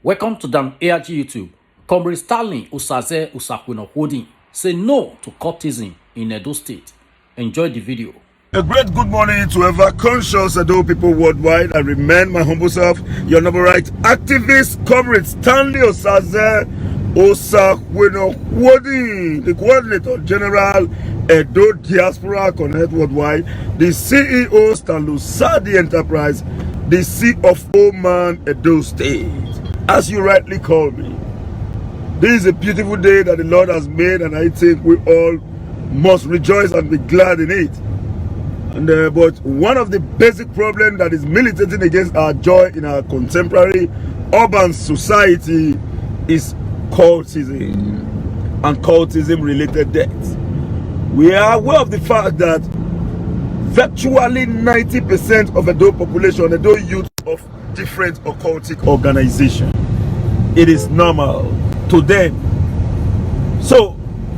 Welcome to Dan ARG YouTube. Comrade Stanley Osaze Usakwino Holding say no to cultism in Edo State. Enjoy the video. A great good morning to ever conscious Edo people worldwide. I remain my humble self, your number right activist, Comrade Stanley Osaze Usakwino Holding, the coordinator general, Edo Diaspora Connect Worldwide, the CEO Stanley Sadi Enterprise, the CFO man Edo State. As you rightly call me, this is a beautiful day that the Lord has made, and I think we all must rejoice and be glad in it. And but one of the basic problems that is militating against our joy in our contemporary urban society is cultism and cultism related deaths. We are aware of the fact that virtually 90% of Edo population, Edo youth of different occultic organizations, it is normal to them. So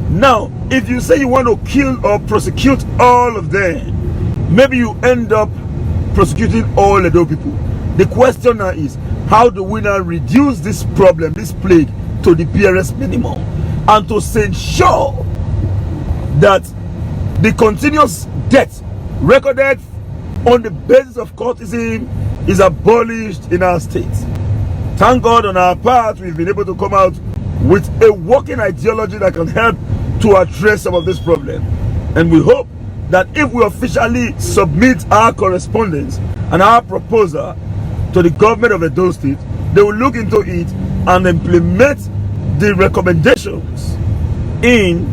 now, if you say you want to kill or prosecute all of them, maybe you end up prosecuting all Edo people. The question now is, how do we now reduce this problem, this plague, to the barest minimum, and to ensure that the continuous death recorded on the basis of cultism is abolished in our state? Thank God, on our part, we've been able to come out with a working ideology that can help to address some of this problem. And we hope that if we officially submit our correspondence and our proposal to the government of Edo State, they will look into it and implement the recommendations in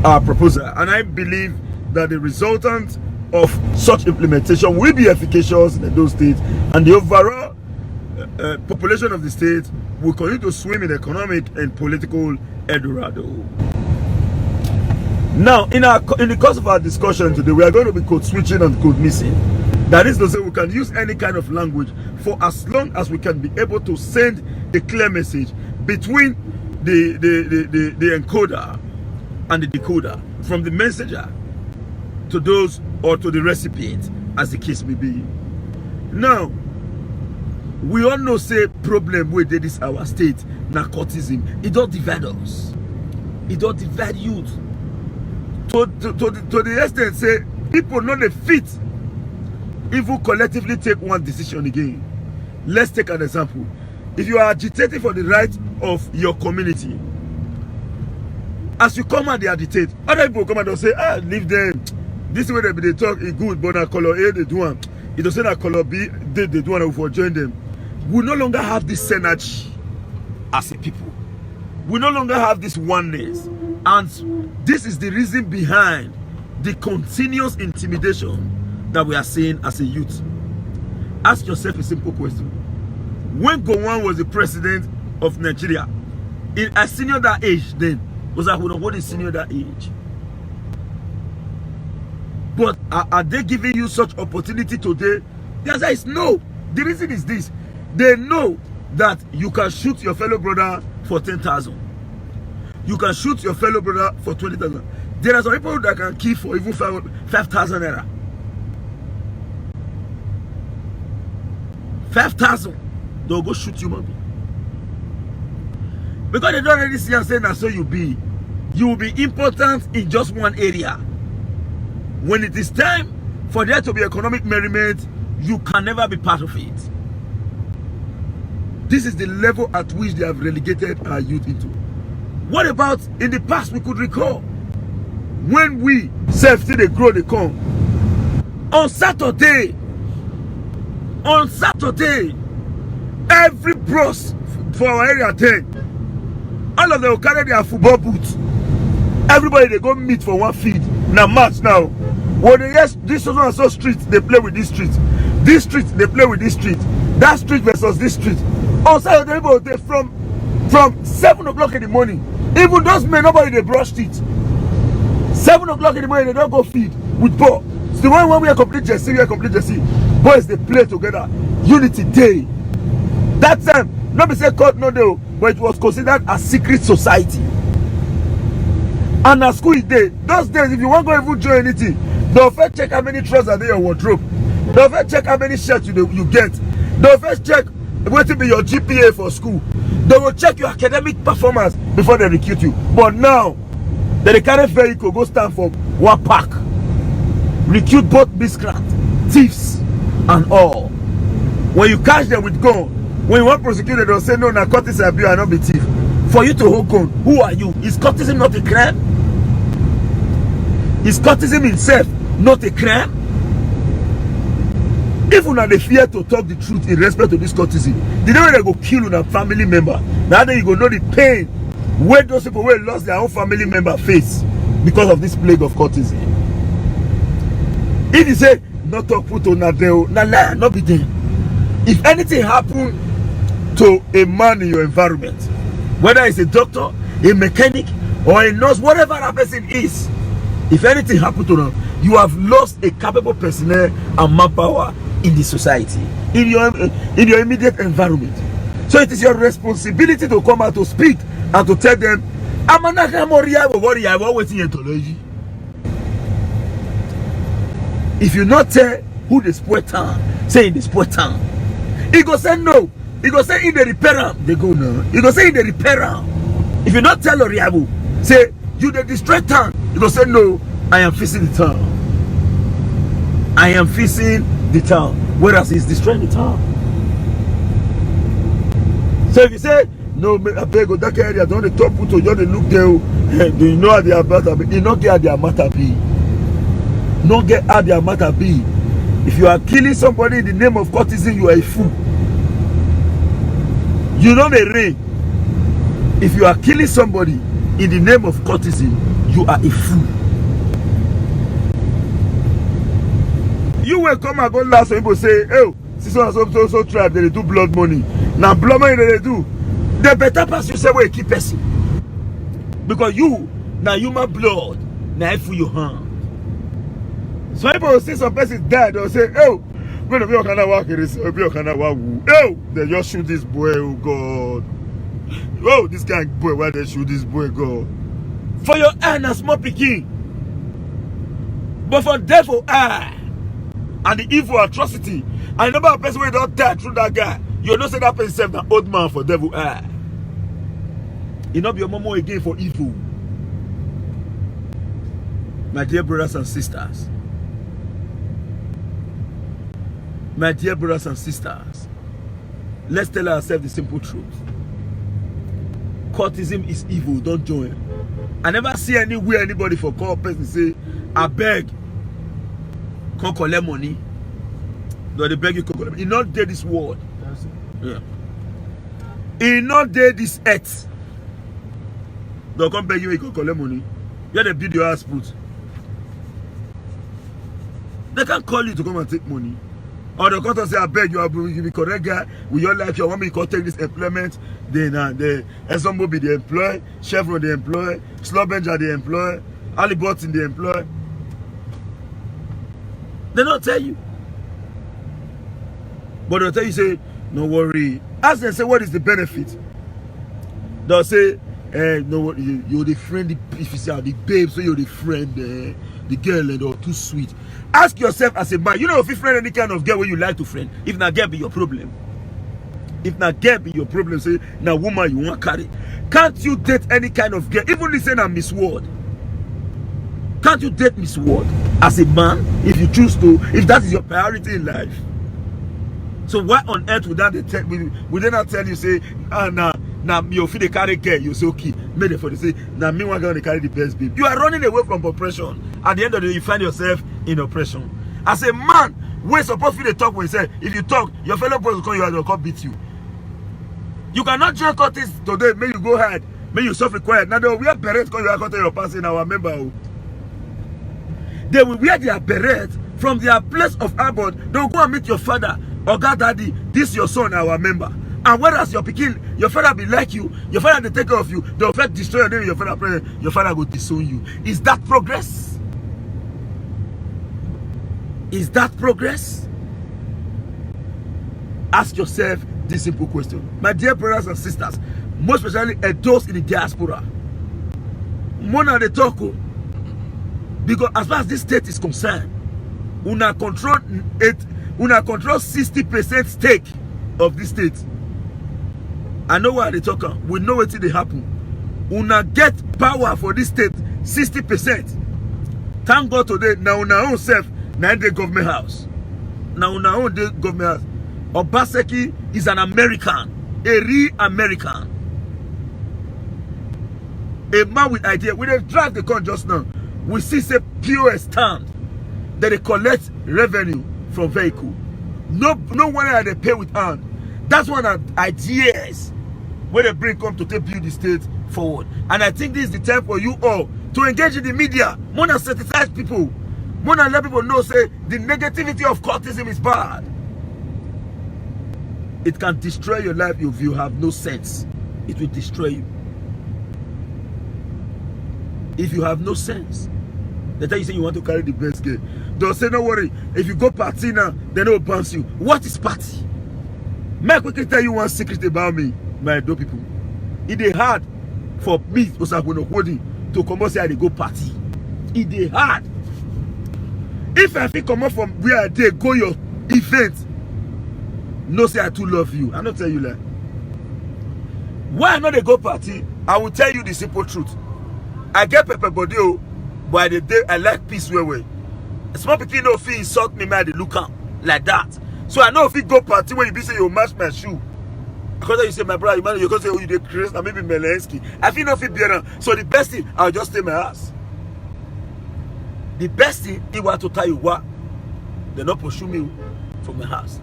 our proposal. And I believe that the resultant of such implementation will be efficacious in Edo State, and the overall population of the state will continue to swim in economic and political Eldorado. Now, in the course of our discussion today, we are going to be code switching and code missing. That is to say, we can use any kind of language for as long as we can be able to send a clear message between the encoder and the decoder, from the messenger to those or to the recipient, as the case may be. Now, we all know say problem with this our state, narcotism. It don't divide us. It don't divide youth. To the extent say people not the fit if we collectively take one decision again. Let's take an example. If you are agitating for the right of your community, as you come and they agitate, other people come and they'll say, leave them. This way they talk is good, but na color A they do one. It doesn't na color B they do one for join them. We no longer have this synergy as a people. We no longer have this oneness. And this is the reason behind the continuous intimidation that we are seeing as a youth. Ask yourself a simple question. When Gowon was the president of Nigeria, in a senior that age then, was that what is senior that age? But are they giving you such opportunity today? The answer is no. The reason is this. They know that you can shoot your fellow brother for 10,000. You can shoot your fellow brother for 20,000. There are some people that can kill for even 5,000 naira. 5,000. They'll go shoot you, man. Because they don't already see and say, now so you will be important in just one area. When it is time for there to be economic merriment, you can never be part of it. This is the level at which they have relegated our youth into. What about in the past? We could recall when we self-still they grow, they come. On Saturday, every bros for our area 10, all of them will carry their football boots. Everybody they go meet for one field. Now match now. When they yes, this so and so street, they play with this street. This street, they play with this street. That street versus this street. On Saturday, they from 7 o'clock in the morning. Even those men, nobody they brush teeth. 7 o'clock in the morning, they don't go feed with ball. It's the one when we are complete jersey, boys they play together. Unity day. That time, nobody say court no deal, but it was considered a secret society. And at school day, those days, if you want to go even join anything, they'll first check how many trousers are in your wardrobe. They'll first check how many shirts you get. They'll first check What to be your GPA for school? They will check your academic performance before they recruit you. But now, they carry vehicle, go stand for one park. Recruit both miscreants, thieves, and all. When you catch them with gun, when you want prosecuted, they'll say, no, narcotics abuse and not be thief. For you to hold gun, who are you? Is courtesan not a crime? Is courtesan itself not a crime? If una dey fear to talk the truth in respect to this courtesy, the day when they go kill una family member, now then you go know the pain where those people who lost their own family member face because of this plague of courtesy. If you say not talk put on na lie, not be there. If anything happen to a man in your environment, whether it's a doctor, a mechanic, or a nurse, whatever that person is, if anything happen to them, you have lost a capable personnel and manpower in the society, in your immediate environment. So it is your responsibility to come out to speak and to tell them, if you not tell who the spoil town, say in the spoil town, he go say no, he go say in the repair, they go no, he go say in the repair. If you not tell Oriabo, say you the destroy town, he go say no, I am fixing the town, I am fixing the town, whereas he's destroying the town. So if you say no, I beg you, that area don't the top put to you, they look there, do you know how they are matter be? You not get how their matter be. Not get how their matter be. If you are killing somebody in the name of courtesy, you are a fool. You know the rain. If you are killing somebody in the name of courtesy, you are a fool. You will come and go last when people say, oh, so tribe, they do blood money. Now blood money they do. The better pass you say where you keep person. Because you, now human blood, now if you hand. So people will see some person died, they'll say, oh, when the kind of work is, oh, they just shoot this boy, oh God. Oh, this guy boy, why they shoot this boy, God? For your eye, na small picking. But for devil eye and the evil atrocity, and the number of person who don't die through that guy, you know say that person serve an old man for devil eye. It not be your mama again for evil. My dear brothers and sisters. My dear brothers and sisters, let's tell ourselves the simple truth. Courtesan is evil, don't join. I never see anywhere anybody for call person say, I beg, come collect money. No, they beg you come collect money. He not did this word. Yeah. He not did this earth. They'll come beg you, he can collect money. You have to build your ass put. They can't call you to come and take money. Or the court say, I beg you, you be correct guy, with your life, you want me to take this employment, then SMO be the employee, Chevron the employee, Slobenja the employee, Alibotin the employee. They don't tell you. But they'll tell you, say, no worry. Ask them, say, what is the benefit? They'll say, no, you're the friend, if you say the babe, so you're the friend, the girl, and or too sweet. Ask yourself as a man, you know if you friend any kind of girl where you like to friend, if not girl be your problem. If not girl be your problem, say now woman you want carry. Can't you date any kind of girl? Even listen to Miss Ward. Can't you date Miss Ward as a man if you choose to, if that is your priority in life? So why on earth would they not tell you say, now you feel the carry girl, you say okay, made it for the say, now me one gonna carry the best babe. You are running away from oppression. At the end of the day, you find yourself in oppression. As a man, we're supposed to talk when you say, if you talk, your fellow boys will come, you come beat you. You cannot join courtesy today, may you go ahead, may you suffer quiet. Now they will wear beret because you are cutting your pants in our member. They will wear their beret from their place of abode. They will go and meet your father or God daddy, this your son, our member. And whereas your pikin, your father be like you, your father they take care of you, they will first destroy your name, your father will disown you. Is that progress? Is that progress? Ask yourself this simple question. My dear brothers and sisters, most especially those in the diaspora, more than the talk, because as far as this state is concerned, una control 60% stake of this state. I know why they talk. We know what they happen. Una get power for this state 60%. Thank God today. Now una own self. Now the government house. Now una own the government house. Obaseki is an American, a real American, a man with idea. We they drive the car just now. We see say POS stand that they collect revenue from vehicle. No one they pay with hand. That's one of ideas where they bring come to take build the state forward. And I think this is the time for you all to engage in the media. More than sensitize people. More than let people know say the negativity of cultism is bad. It can destroy your life if you have no sense. It will destroy you. If you have no sense, they tell you say you want to carry the best girl. They'll say, no worry, if you go party now, they don't bounce you. What is party? May I quickly tell you one secret about me, my adult people. It is hard for me, Osakweno Kwodi, to come out say I go party. It is hard. If I come out from where I did go your event, no say I too love you. I don't tell you that. Why not they go party? I will tell you the simple truth. I get pepper body, but the day I like peace way. Small people no feel insult me, man, they look out like that. So I know if you go party when you be say you match my shoe. Because you say my brother, man, you can say oh you did Chris, and maybe Melensky. I feel no feel better. So the best thing, I'll just stay my house. The best thing, if I want to tell you what, they not pursue me from my house.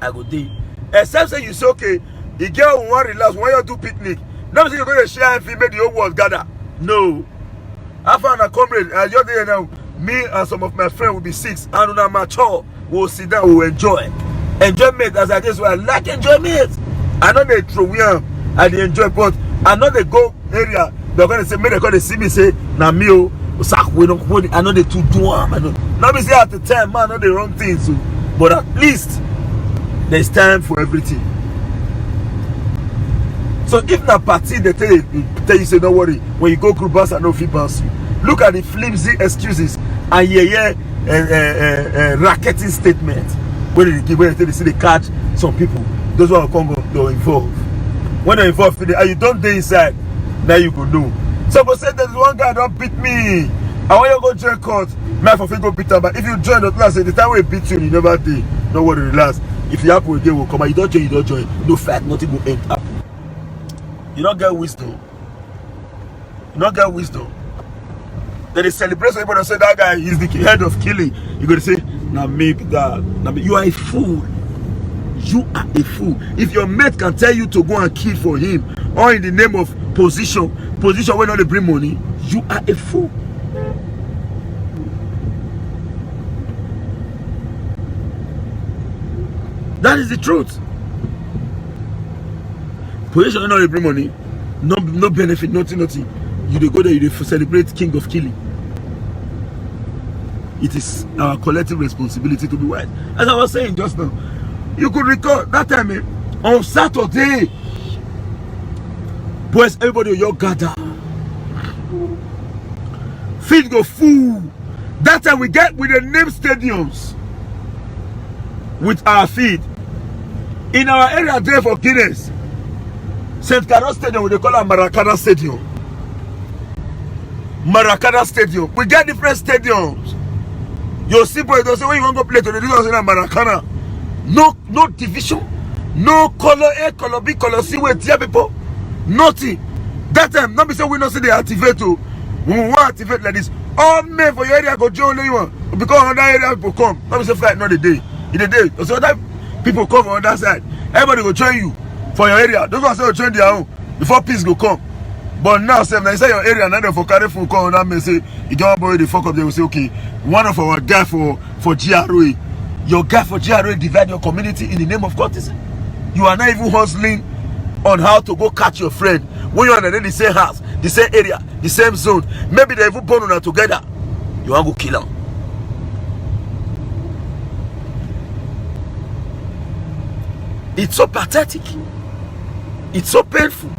I go there. Except say you say okay, the girl will want relax, when you do picnic. Don't say you're going to share and make the whole world gather. No. I found a comrade, I just there now. Me and some of my friends will be 6 and on a mature, we'll sit down, we'll enjoy. Enjoyment as I just well, like enjoyment. I know they throw me and they enjoy, but I know they go area, they're gonna say, maybe they're gonna see me say, na me oh, I know they too do I know. Not be say at the time, man, I know the wrong things, so, but at least there's time for everything. So if na party they tell you say don't worry, when you go group bus I know if bounce you. Look at the flimsy excuses and racketing statement when they give when they see they catch some people. Those who are Congo they're involved. When they're involved and you don't dey inside, now you go know. Somebody said there's one guy don't beat me. I want you to go join court. My for go beat him, but if you join the class, the time we beat you, you never did. Don't worry, relax. If you happen again, will come. You don't join. No fight, nothing will end up. You don't get wisdom. You don't get wisdom. Then they celebrate everybody say that guy is the head of killing. You're going to say, now make that. You are a fool. You are a fool. If your mate can tell you to go and kill for him, or in the name of position where not they bring money, you are a fool. That is the truth. Position where not they bring money, no benefit, nothing. You dey go there, you dey celebrate king of killing. It is our collective responsibility to be wise. As I was saying just now, you could recall that time on Saturday, boys, everybody will gather. Field go full. That time we get with the name stadiums with our feed. In our area there for Guinness, St. Carlos Stadium, they call it Maracana Stadium. Maracana Stadium. We get different stadiums. You see, boy, don't say when you want to go play to the Maracana. No division, no color A, color B, color C, where dear people, nothing. That time, not be say we not see the activate to. We want to activate like this. All men for your area go join you want because another area people come. Not be say flight not the day. In the day, so other people come on that side. Everybody go join you for your area. Those ones say join their own before peace go come. But now, say inside your area, now they for carry full call on that may say you don't borrow the fuck up. They will say, okay, one of our guy for GRA, your guy for GRA divide your community in the name of courtesy. You are not even hustling on how to go catch your friend when you are in the same house, the same area, the same zone. Maybe they even born on together. You want to go kill them. It's so pathetic. It's so painful.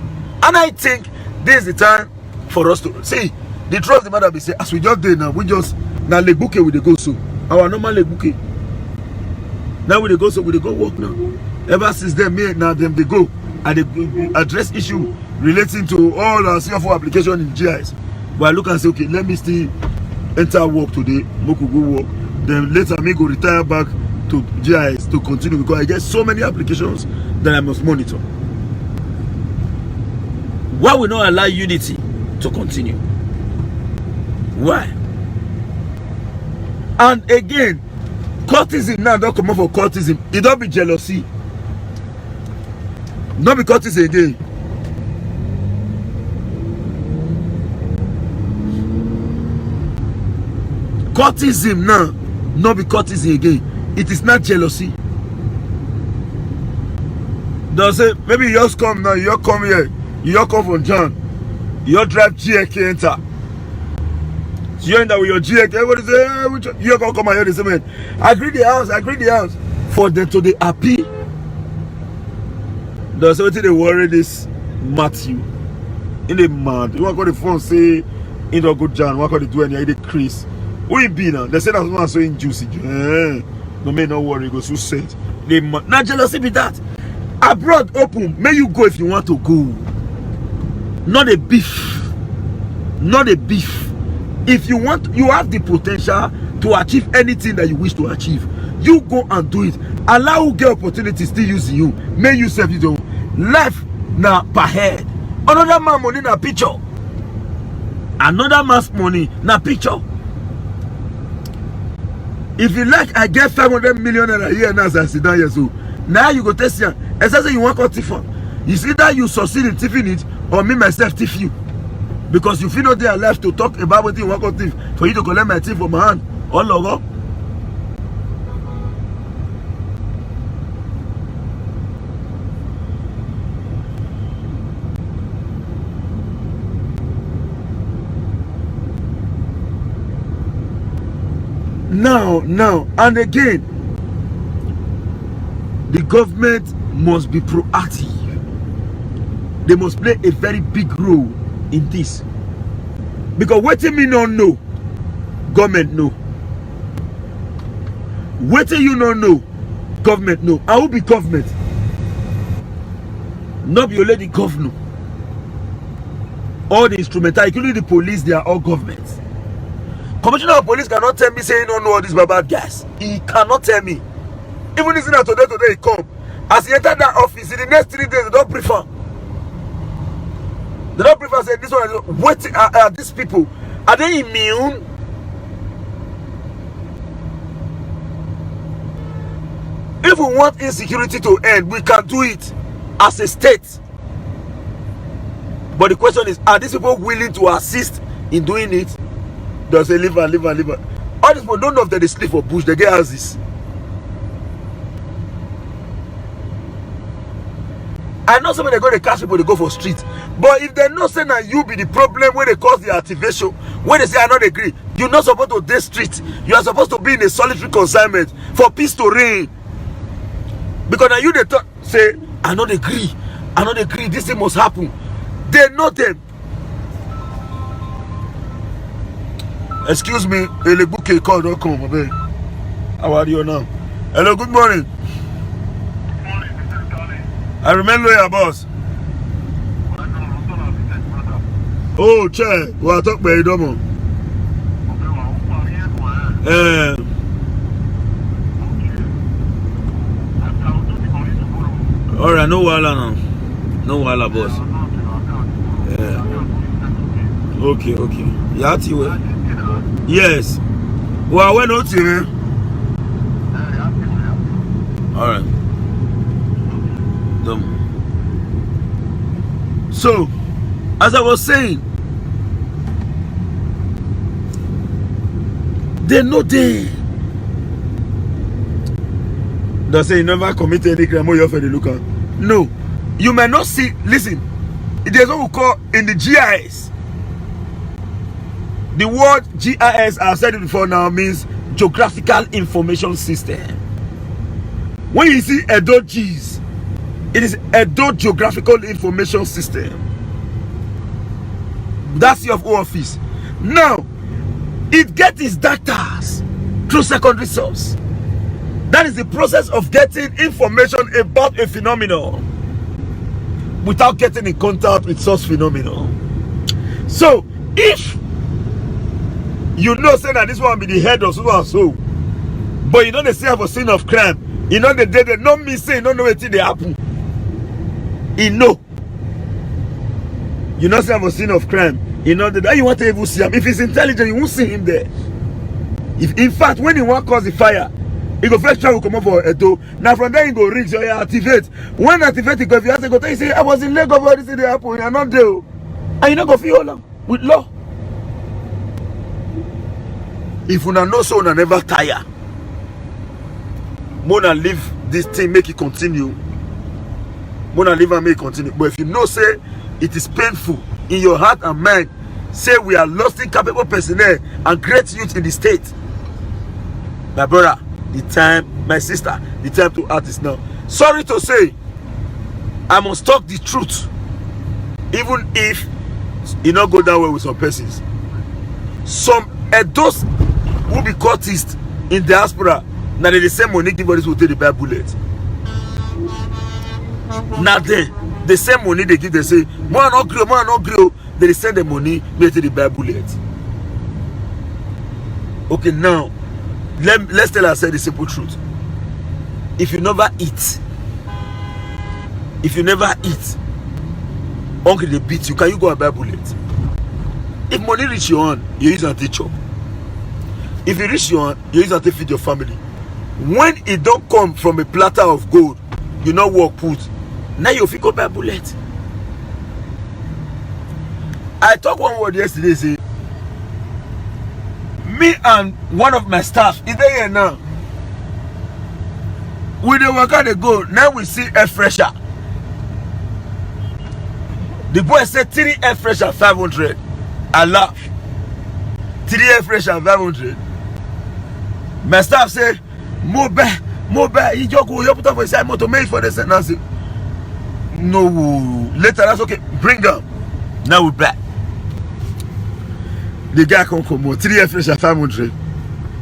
And I think this is the time for us to see the truth of the matter. Be say as we just did now, we just now leg bouquet with the go so our normal leg bouquet. Now we go so we go work now. Ever since then, me now them they go and they address issue relating to all our CFO application in GIS. But I look and say, okay, let me still enter work today, Moku go work. Then later me go retire back to GIS to continue because I get so many applications that I must monitor. Why will not allow Unity to continue? Why? And again, cultism now don't come up for cultism. It don't be jealousy. Not be cultism again. Cultism now, not be cultism again. It is not jealousy. Don't say maybe you just come now, you just come here, you just come from John, you just drive GK enter. So you end up with your GK, everybody say, you can't come here the same way. Agree the house, for them to be happy. Don't say what they worry this Matthew. In the mad, you want to go the phone say, in the good John, what can they do any idea Chris? Who it be now? They say that someone saying juicy. No may not worry, go so said. They not jealousy be that. Abroad open, may you go if you want to go. Not a beef. Not a beef. If you want, you have the potential to achieve anything that you wish to achieve. You go and do it. Allow who get opportunity still using you. May you serve you life now per head. Another man money na picture. Another man's money na picture. If you like, I get 500 million a year now as I sit down here. So now you go test here. Especially you want to tiff on. It's either you succeed in tiffing it or me myself tiff you. Because you feel not there alive to talk about what you want to tiff for you to collect my tiff from my hand. All over. Now, and again, the government must be proactive. They must play a very big role in this. Because what me not know, government know. What you not know, government know. I will be government. Not be already governor. All the instrumental, including the police, they are all governments. Commissioner of Police cannot tell me saying don't know all these bad guys. He cannot tell me. Even if it's today he come. As he entered that office, in the next 3 days, they don't prefer. They don't prefer saying this one. What are these people? Are they immune? If we want insecurity to end, we can do it as a state. But the question is, are these people willing to assist in doing it? They say live and live and live. All these people don't know if they sleep for bush, they get houses. I know some of them go to catch people, they go for street. But if they know say that you be the problem when they cause the activation, when they say I not agree, you're not supposed to this street. You are supposed to be in a solitary consignment for peace to reign. Because now you they say I not agree, this thing must happen. They know them. Excuse me, a bouquet call don't come, baby. How are you now? Hello, good morning. Good morning, Mr. Stanley. I remember your boss. Oh, chair. Well, I talk about it, Domo. Alright, no wala now. No wala, boss. Okay. Yati we. Yes. Well, when not here. Alright. So, as I was saying, they know they. They say you never commit any crime or you offer the looker. No. You may not see, listen, there's what we call in the GIS. The word GIS, I've said it before now, means Geographical Information System. When you see Edo G's, it is Edo Geographical Information System. That's your office. Now, it gets its data through secondary source. That is the process of getting information about a phenomenon. without getting in contact with such phenomenon. So if you know say that this one be the head of so and so, but you know they say have a sin of crime, you know the day they not me say you don't know what they happen. You know say have a sin of crime, you know that you want to even see him. If he's intelligent, you won't see him there. If in fact when he want cause the fire, he go first try to come up for a door. Now from there he go ring, so you activate. When activate, he go, if you have to go tell you say I was in Lagos, but this is the happen, you're not there. And you not go feel long with law. If you know so you never tire, Mona leave this thing, make it continue. Mona leave and make it continue. But if you know say it is painful in your heart and mind, say we are lost in capable personnel and great youth in the state. My brother, the time, my sister, the time to act is now. Sorry to say, I must talk the truth, even if it not go down well with some persons. Some those who be cultists in diaspora, now they the same money give us will take the bad bullet. Now the same money they give, they say, man not grow, they send the money, they take the bad bullet. Okay, now let's tell ourselves the simple truth. If you never eat, hungry they beat you, can you go and buy a bullet? If money reach your hand, you use it to chop. If you reach your hand, you use it to feed your family. When it don't come from a platter of gold, you not work put. Now you go buy a bullet. I talked one word yesterday, say, me and one of my staff is there here now. We the work out they go. Now we see air fresher. The boy said 3 air fresher 500. I laugh. 3 air fresher 500. My staff say, mobile. You just go, you put up for side motor made for the sentence. No, later that's okay. Bring them. Now we back. The guy can come out. 3 air fresher 500.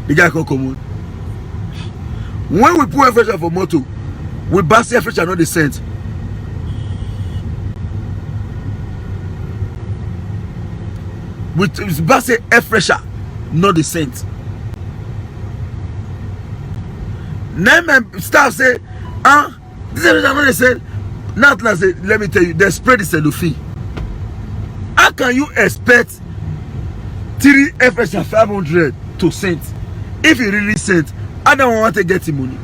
The guy can come out. When we put air fresher for motor, we pass air fresher not the scent. We pass air fresher not the scent. Now my staff say, this is not the scent. Not like say, let me tell you, they spread the cellophane. How can you expect 3 air fresher 500 to scent? If he really scent, I don't want to get him money.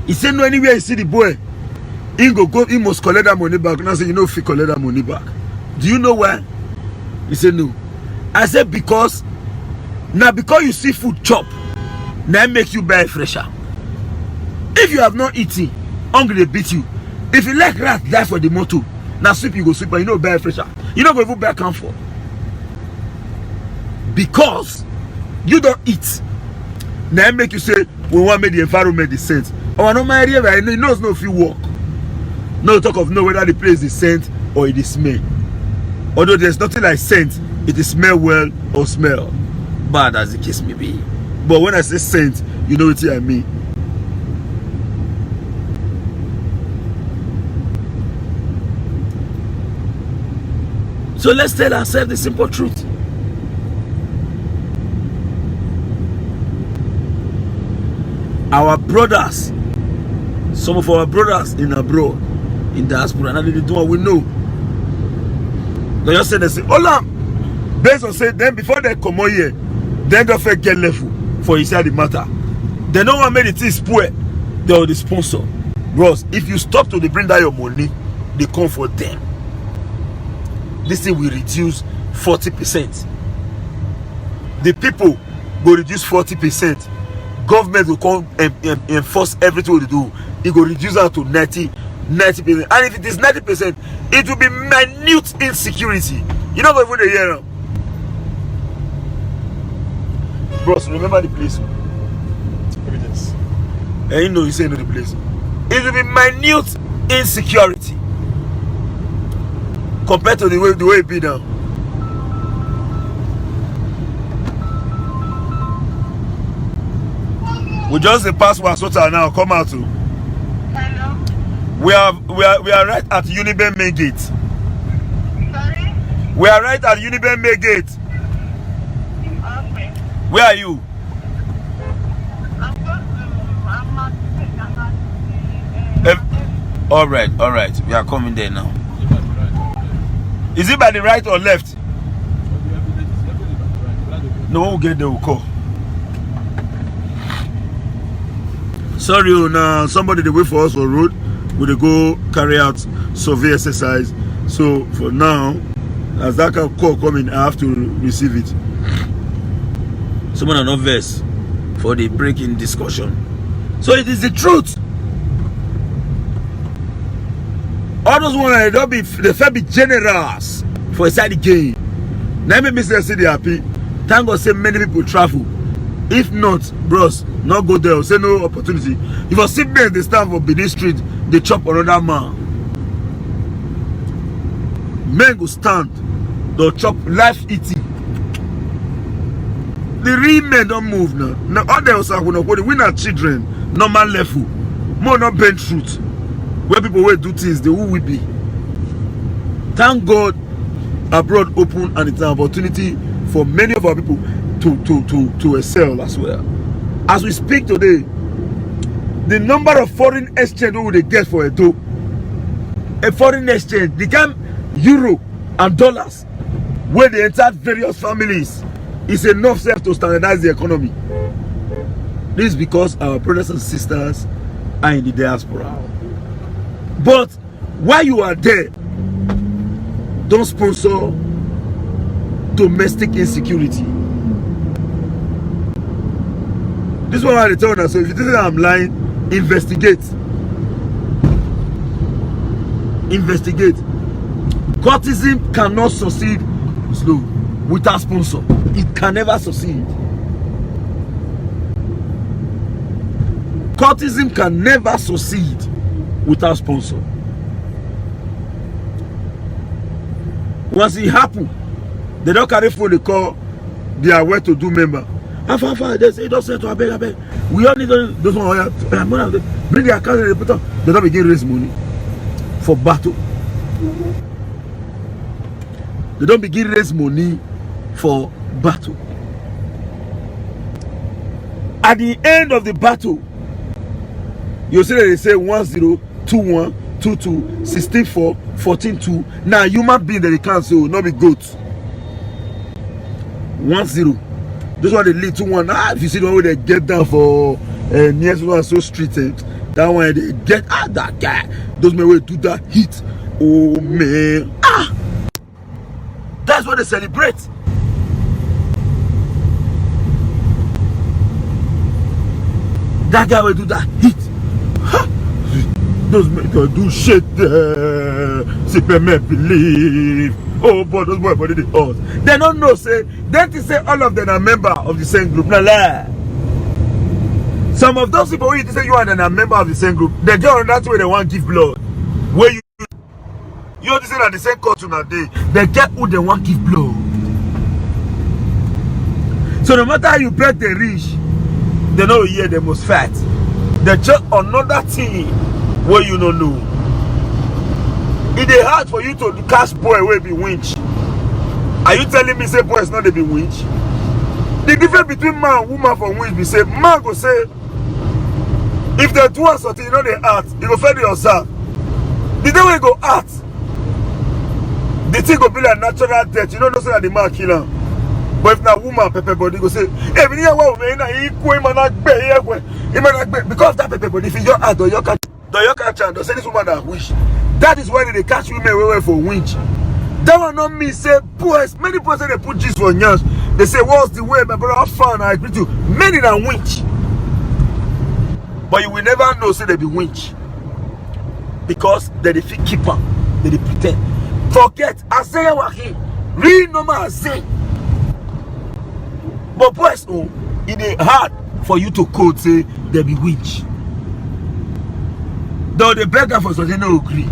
He said no, anywhere you see the boy, he must collect that money back. And I said, you know if he collect that money back. Do you know why? He said no. I said because you see food chop, now make you buy fresher. If you have not eaten, hungry they beat you. If you like rat die for the motor, now sweep you go sweep, but you know buy fresher. You don't go even buy comfort. Because you don't eat. Now make you say we want to make the environment decent. Oh, no my area, he knows no if you walk. No talk of know whether the place is scent or it is smell. Although there's nothing like scent, it is smell well or smell bad as the case may be. But when I say scent, you know what I mean. So let's tell ourselves the simple truth. Our brothers, some of our brothers in abroad, in diaspora, and they do what we know. They just say, hola, based on say, then before they come out here, they don't first get level for inside the matter. They don't want to make the thing spoil. They are the sponsor. Bros, if you stop to bring down your money, they come for them. This thing will reduce 40%. The people will reduce 40%. Government will come and enforce everything they do. It will reduce that to 90%. And if it is 90%, it will be minute insecurity. You know what even hear now? Bros, remember the place. Evidence. And you know you say no the place. It will be minute insecurity compared to the way it be now. We just the pass was now come out to. Hello. We are right at Uniben Main Gate. Sorry? We are right at Uniben Main Gate. Okay. Where are you? I'm not All right. We are coming there now. Is it by the right or left? No, we'll get there. We'll call. Sorry, now somebody they wait for us for road. We go carry out survey exercise. So for now, as that call coming, I have to receive it. Someone are not verse for the breaking discussion. So it is the truth. All those ones don't be they fair be generous for inside the game. Now me say they happy. Thank God say many people travel. If not, bros, not go there. Say no opportunity. If a sickness they stand for Benin Street, they chop another man. Men go stand, they'll chop life eating. The real men don't move now. Now others are gonna we not children, normal level, more not bend truth. Where people will do things, they who will be. Thank God, abroad open and it's an opportunity for many of our people to excel as well. As we speak today, the number of foreign exchange we will get for a foreign exchange, they can euro and dollars where they enter various families is enough self to standardize the economy. This is because our brothers and sisters are in the diaspora. But while you are there, don't sponsor domestic insecurity. This is what I tell you. So if you think I'm lying, investigate. Investigate. Courtesan cannot succeed slow without sponsor. It can never succeed. Courtesan can never succeed without sponsor. Once it happen, they don't carry phone, they call their well-to-do member. They say, don't say to abeg. We all need those one. Bring their account and they put up. They don't begin raise money for battle. They don't begin raise money for battle. At the end of the battle, you see that they say 1-0, 2-1, 2-2, 16-4, 14-2. Now human being that they can't so not be goat. 1-0. This one they lead 2-1. If you see the one where they get down for near one so street, that one they get that guy. Those men will do that hit. Oh man. That's what they celebrate. That guy will do that hit. Those men can do shit there. Superman believe. Oh boy, those boys body the horse. They don't know, say they say all of them are member of the same group. Nah, lie. Some of those people who say you are a member of the same group, they go on that way they want to give blood. Where you say that the same culture now they get who they want to give blood. So no matter how you break the reach, they know here they must fight. They check another thing where you don't know. It is hard for you to catch boy where be winch. Are you telling me say boy is not to be winch? The difference between man and woman for winch be say man go say if they do something you know they act, you go fail yourself. The day we go act, the thing go be like natural death. You don't know say that the man kill him. But if na woman pepper body go say, hey, we need because that pepper body if you just act or you catch and say this woman that wish. That is why they catch women away for winch. That will not mean say boys. Many boys say they put G's for years. They say what's the way, my brother? How fun I agree to. Many than winch. But you will never know say they be winch. Because they the fit keeper. They the pretend. Forget Isaiah Waki. Real normal Isaiah. But boys, oh, it is hard for you to code say they be winch. Though they beg her for something, they don't agree.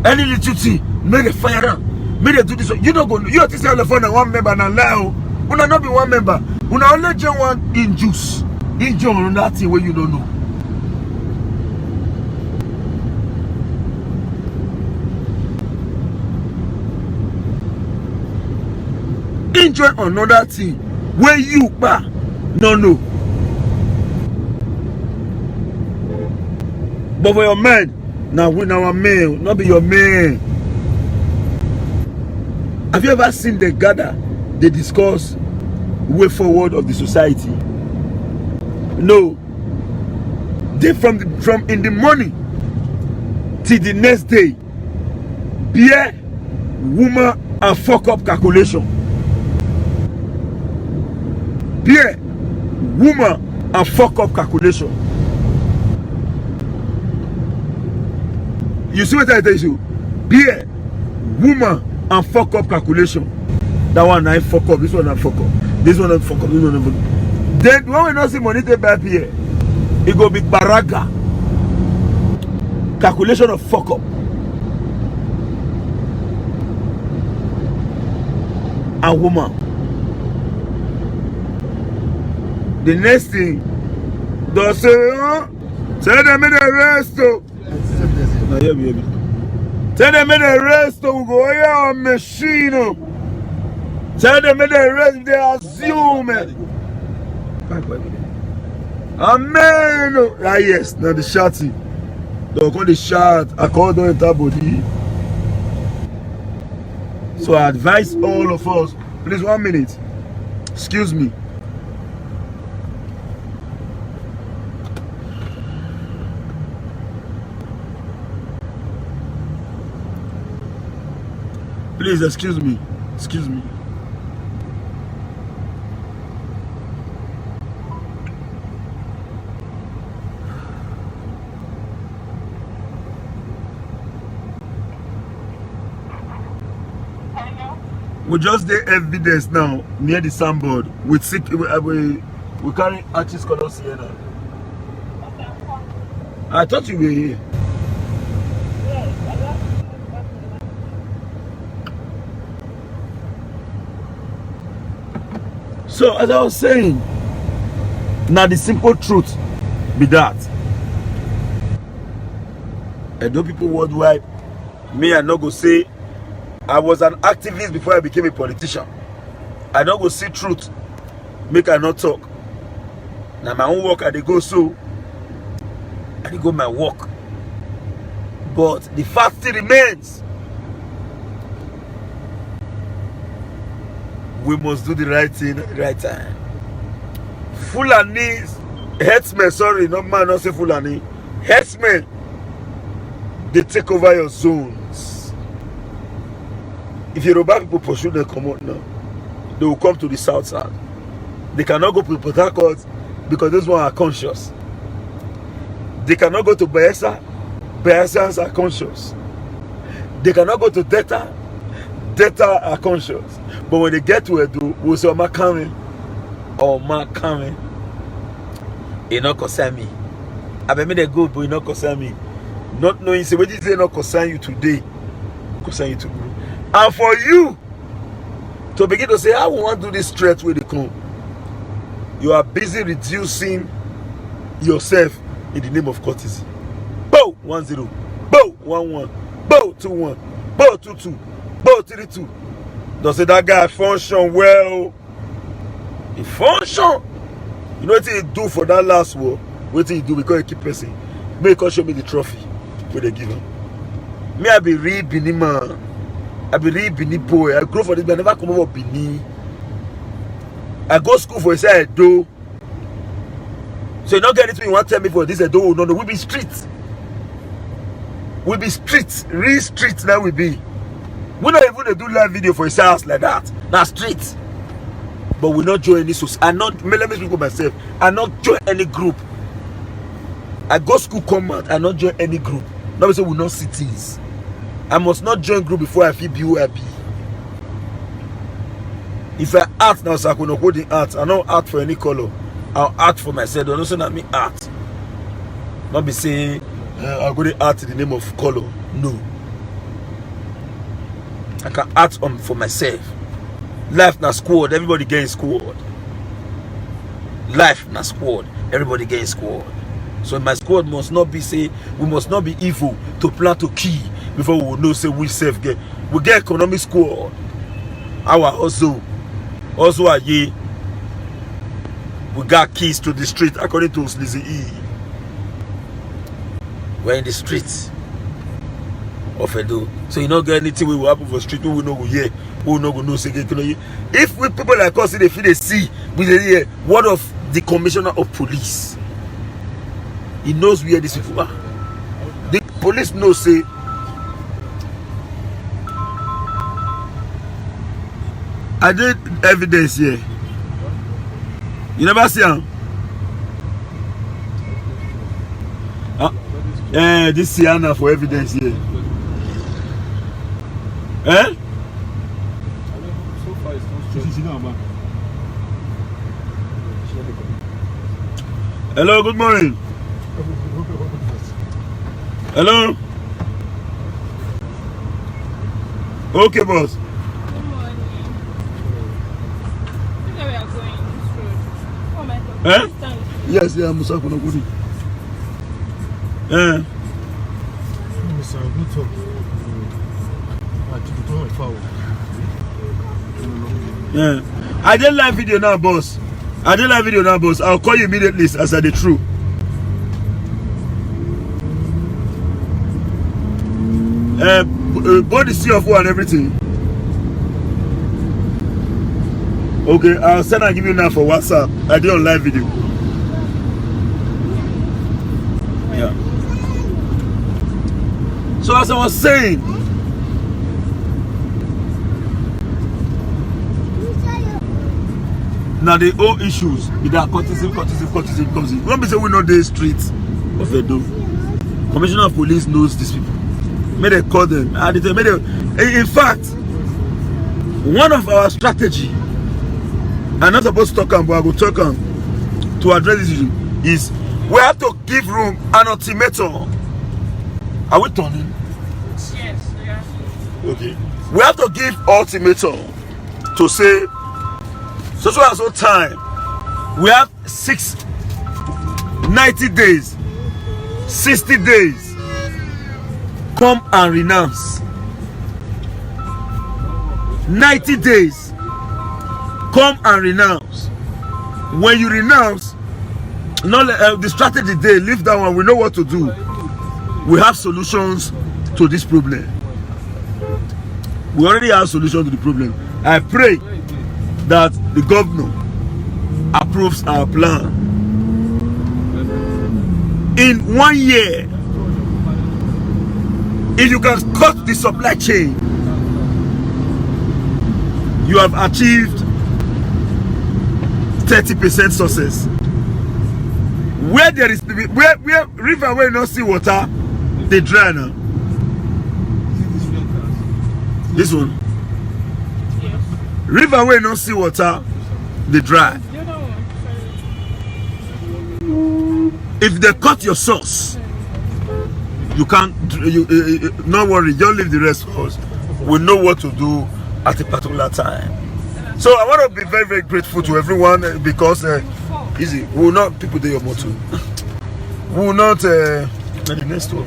Any little thing, make a fire up. Make they do this. You don't go. You have to say on the phone and one member and allow. You not be one member. You not only join one in juice. In join on that thing where you don't know. enjoy another thing where you no. But for your man, now we our man, not be your man. Have you ever seen them gather? They discuss way forward of the society. No. They from in the morning till the next day, beer, woman, and fuck up calculation. Beer, woman, and fuck up calculation. You see what I tell you? Beer, woman, and fuck up calculation. That one I fuck up, this one I fuck up. This one I fuck up, this one I fuck up. Then when we not see money take back here, it go be baraga. Calculation of fuck up. And woman. The next thing, they say, tell them in the rest. Tell them in the rest. We go here on machine. Tell them in the rest. They assume it. Amen. Ah yes, now the shouting. They call the shout. I call them into body. So I advise all of us, please 1 minute. Excuse me. Please excuse me. Excuse me. We just did evidence now near the sandboard with sick. We carry artist colors here now. I thought you were here. So as I was saying, now the simple truth be that Edo people worldwide, me I not go say I was an activist before I became a politician. I don't go see truth, make I not talk. Now my own work I dey go so, I dey go my work. But the fact still remains, we must do the right thing at the right time. Fulani, herdsmen, sorry, not man, not say Fulani. Herdsmen, they take over your zones. If Yoruba people pursue them come out now, they will come to the south side. They cannot go to Port Harcourt because those ones are conscious. They cannot go to Bayelsa. Bayelsans are conscious. They cannot go to Delta. Delta are conscious. But when they get to Edo, we'll say, "Oma coming, Oma coming." It not concern me. I mean, they good, but it not concern me. Not knowing, say, what did they not concern you today? Concern you tomorrow. And for you to begin to say, I want to do this threat where they come, you are busy reducing yourself in the name of courtesy. Bow 1-0, bow 1-1, bow 2-1, bow 2-2, bow 3-2. Don't say that guy function well. He function. You know what he do for that last war? What he do because he keep pressing. Make us show me the trophy where they give him. Me, I be real Bini man. I be real Bini boy. I grow for this, but I never come over Bini. I go school for say Edo. So you not get anything you want to tell me for this Edo. No, we be street. We be street. Real street now we be. We not even do live video for a house like that. Now street. But we not join any society. I not, let me speak for myself. I not join any group. I go school come out. I not join any group. Nobody say we not cities. I must not join group before I feel be who I be. If I act now, so I could hold the art. I don't act for any color. I'll act for myself. Don't say that me act. Not be saying I'll go to art in the name of color. No. I can act on for myself. Life na squad. Everybody getting squad. Life na squad. Everybody getting squad. So my squad must not be say we must not be evil to plan to kill before we will know say we self get. We get economic squad. Our also Also, we got keys to the street, according to Lizzie E. We're in the streets of Edo. So you don't get anything we will happen for the street, we will know here, we will not know. If we people like us, they feel they see, we hear word of the commissioner of police. He knows where these people are. The police knows, say, I did evidence here. You never see him? This Sienna for evidence here. Eh? Hello, good morning. Hello? Okay, boss. Eh? Yes, yeah, Musa Kunogudi. Eh? Yeah. I did live video now, boss. I'll call you immediately as I the truth. Body CFO and everything. Okay, I'll send and give you now for WhatsApp. I did on live video. Yeah. So as I was saying, now the old issues with that courtesy comes in. When we say we know the streets of Edo, Commissioner of Police knows these people. May they call them. In fact, one of our strategy, I'm not supposed to talk on, but I will talk on to address this issue, is we have to give room an ultimatum. Are we turning? Yes, yeah. Okay. We have to give ultimatum to say, so and so time, we have 90 days, 60 days, come and renounce. 90 days, come and renounce. When you renounce, not the strategy they leave that one, we know what to do. We have solutions to this problem. We already have solutions to the problem. I pray that the governor approves our plan. In 1 year, if you can cut the supply chain, you have achieved 30% success. Where there is where river where you not see water, they dry now. This one. Yes. River where you not see water, they dry. The other one. If they cut your source, you can't. Not worry, don't leave the rest for us. We know what to do at a particular time. So I want to be very, very grateful to everyone because easy. We will not people do your motto. We will not. The next one.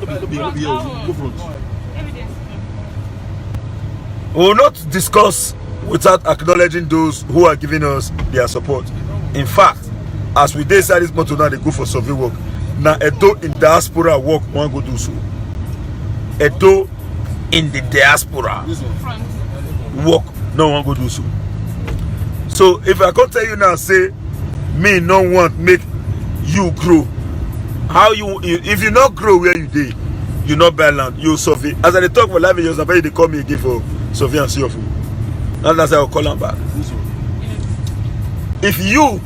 We will not discuss without acknowledging those who are giving us their support. In fact, as we decide this motto now, they go for survey work. Now, Edo in diaspora work, one go do so. Edo in the diaspora work, no one go do so. So if I can tell you now, say me no want make you grow. How you if you not grow where you did, you not buy land, you survey. As I talk for life years, they call me again for survey and see of you. And that's how I call them back. If you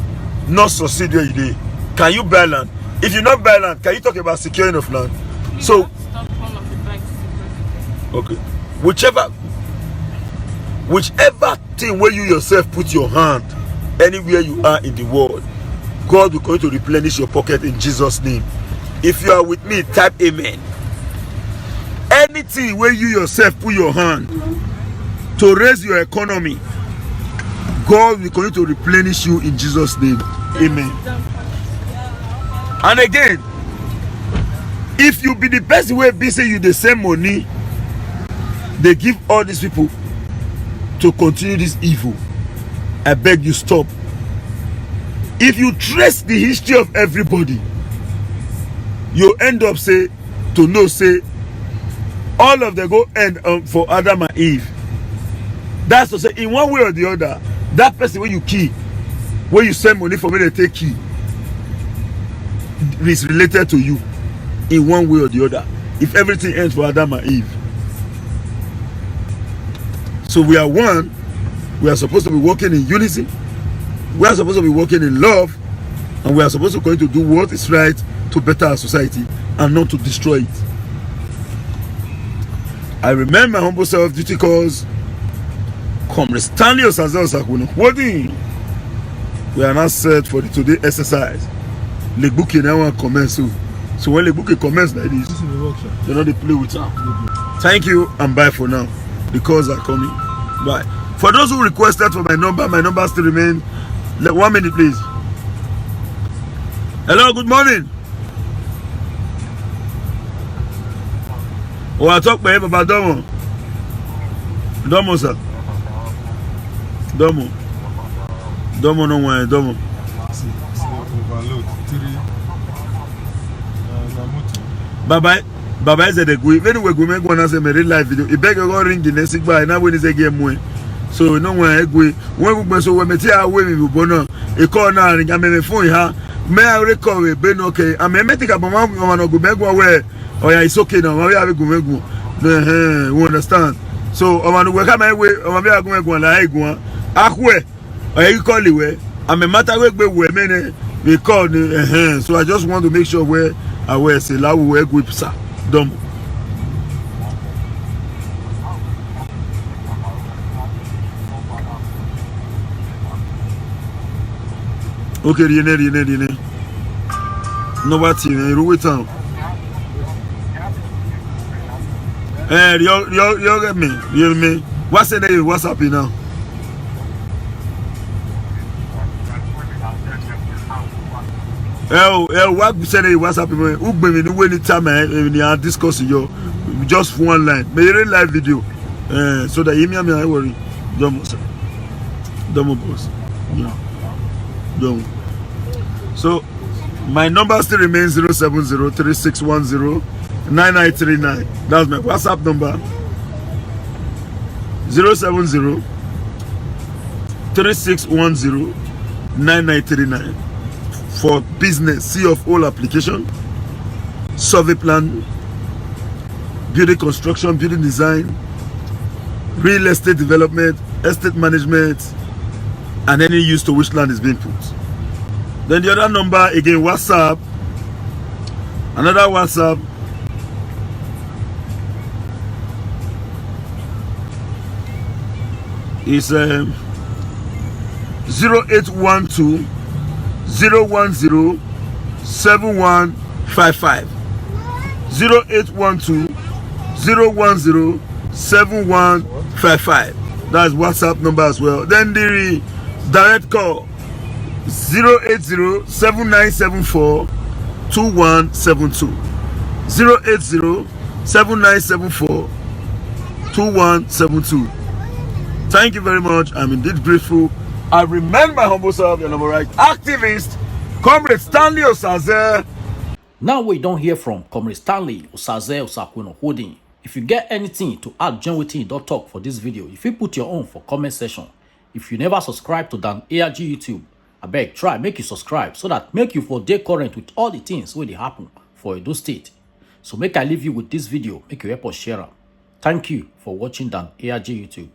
not succeed where you did, can you buy land? If you not buy land, can you talk about securing of land? So okay, whichever thing where you yourself put your hand, anywhere you are in the world, God will continue to replenish your pocket in Jesus' name. If you are with me, type amen. Anything where you yourself put your hand to raise your economy, God will continue to replenish you in Jesus' name. Amen. And again, if you be the best way be say you the same money they give all these people to continue this evil, I beg you stop. If you trace the history of everybody, you end up say all of them go end for Adam and Eve. That's to say, in one way or the other, that person when you kill, when you send money for me to take key, is related to you in one way or the other. If everything ends for Adam and Eve. So we are one. We are supposed to be working in unity. We are supposed to be working in love. And we are supposed to going to do what is right to better our society and not to destroy it. I remember my humble self-duty cause Comrade Stanley Osaze Osakwena Owodin. We are now set for the today exercise. Legbuki now want commence. So when Legbuki commence like this, you know they play with her. Thank you and bye for now. The calls are coming. Bye. For those who requested for my number still remain. 1 minute please. Hello, good morning. Oh, I talk by Baba Domo. Domo, sir. Domo. Domo no one. Domo. Baba is the good. When we go make one as a real live video, he beg go ring the next guy. Now when is a game way. So no one we when we so when me tell away me bono. E call now ring me phone ha. Me I record we be okay. I me think about one no go make one where. Oh yeah, it's okay now. We have a go. You understand? So I want to work out my way. I want to go like go. Akwe. You call it way. I me matter we many we call so I just want to make sure where I wear say la we go sir. Dom. Okay, rien. No what you wait down. You get me. You me. What's the name? What's happening now? What say what's happening? Who be me when time we are discussing you just one line. May real live video. So that email me I worry. Domo boss. Yeah. Domo. So my number still remains 070-3610-9939. That's my WhatsApp number. 070-3610-9939 for business, C of all application, survey plan, building construction, building design, real estate development, estate management, and any use to which land is being put. Then the other number again, WhatsApp, another WhatsApp is 0812 010 7155. 0812 010 7155. That's WhatsApp number as well. Then the direct call 080 7974 2172. 080 7974 2172. Thank you very much. I'm indeed grateful. I remain my humble self, your number right activist, Comrade Stanley Osaze. Now we don't hear from Comrade Stanley Osaze Osakwena Owodin. If you get anything to add, join with don't talk for this video. If you put your own for comment section. If you never subscribe to Dan ARG YouTube, I beg try make you subscribe so that make you for day current with all the things where they happen for Edo State. So make I leave you with this video, make you help us share them. Thank you for watching Dan ARG YouTube.